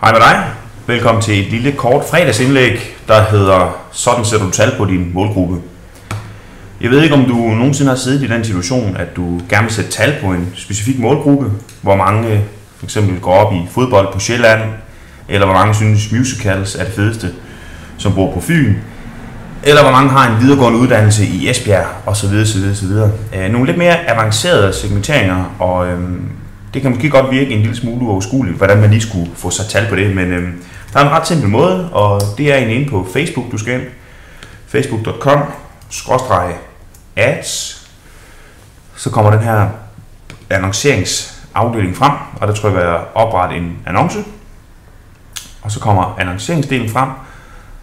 Hej med dig. Velkommen til et lille kort fredagsindlæg, der hedder "Sådan sætter du tal på din målgruppe". Jeg ved ikke, om du nogensinde har siddet i den situation, at du gerne vil sætte tal på en specifik målgruppe. Hvor mange for eksempel går op i fodbold på Sjælland, eller hvor mange synes musicals er det fedeste, som bor på Fyn, eller hvor mange har en videregående uddannelse i Esbjerg, osv. Nogle lidt mere avancerede segmenteringer, og det kan måske godt virke en lille smule uoverskueligt, hvordan man lige skulle få sig tal på det, men der er en ret simpel måde, og det er inde på Facebook, du skal ind. Facebook.com/ads. Så kommer den her annonceringsafdeling frem, og der trykker jeg opret en annonce. Og så kommer annonceringsdelen frem.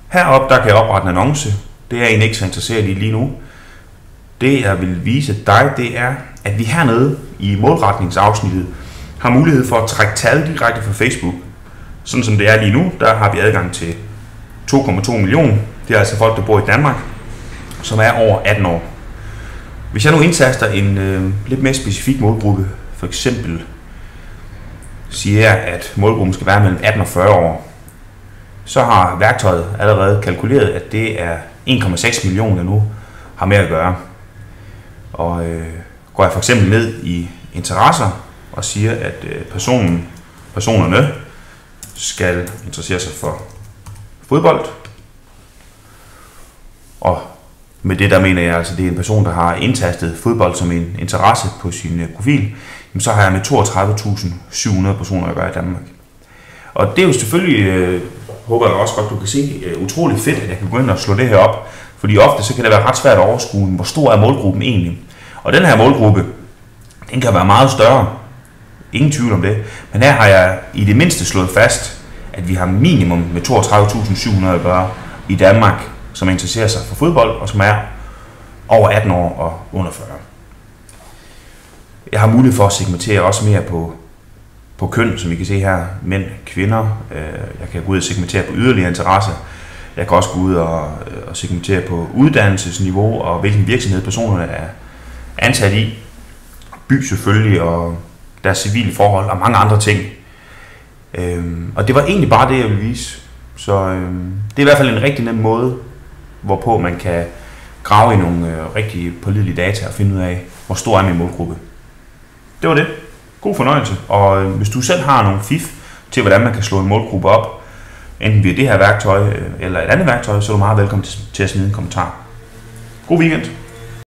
Heroppe der kan jeg oprette en annonce. Det er jeg egentlig ikke så interesseret i lige nu. Det jeg vil vise dig, det er, at vi hernede i målretningsafsnittet har mulighed for at trække tal direkte fra Facebook. Sådan som det er lige nu, der har vi adgang til 2,2 millioner. Det er altså folk, der bor i Danmark, som er over 18 år. Hvis jeg nu indtaster en lidt mere specifik målgruppe, for eksempel siger jeg, at målgruppen skal være mellem 18 og 40 år, så har værktøjet allerede kalkuleret, at det er 1,6 millioner, der nu har med at gøre. Og går jeg for eksempel ned i interesser og siger, at personerne skal interessere sig for fodbold, og med det der mener jeg altså, det er en person, der har indtastet fodbold som en interesse på sin profil, så har jeg med 32.700 personer at gøre i Danmark. Og det er jo selvfølgelig, håber jeg også godt, du kan se, utroligt fedt, at jeg kan gå ind og slå det her op, fordi ofte så kan det være ret svært at overskue, hvor stor er målgruppen egentlig. Og den her målgruppe, den kan være meget større, ingen tvivl om det, men her har jeg i det mindste slået fast, at vi har minimum med 32.700 at gøre i Danmark, som interesserer sig for fodbold, og som er over 18 år og under 40. Jeg har mulighed for at segmentere også mere på køn, som I kan se her, mænd, kvinder. Jeg kan gå ud og segmentere på yderligere interesse. Jeg kan også gå ud og segmentere på uddannelsesniveau, og hvilken virksomhed personerne er ansat i. By selvfølgelig, og deres civile forhold, og mange andre ting. Og det var egentlig bare det, jeg ville vise. Så det er i hvert fald en rigtig nem måde, hvorpå man kan grave i nogle rigtig pålidelige data og finde ud af, hvor stor er min målgruppe. Det var det. God fornøjelse. Og hvis du selv har nogle fif til, hvordan man kan slå en målgruppe op, enten via det her værktøj eller et andet værktøj, så er du meget velkommen til at smide en kommentar. God weekend.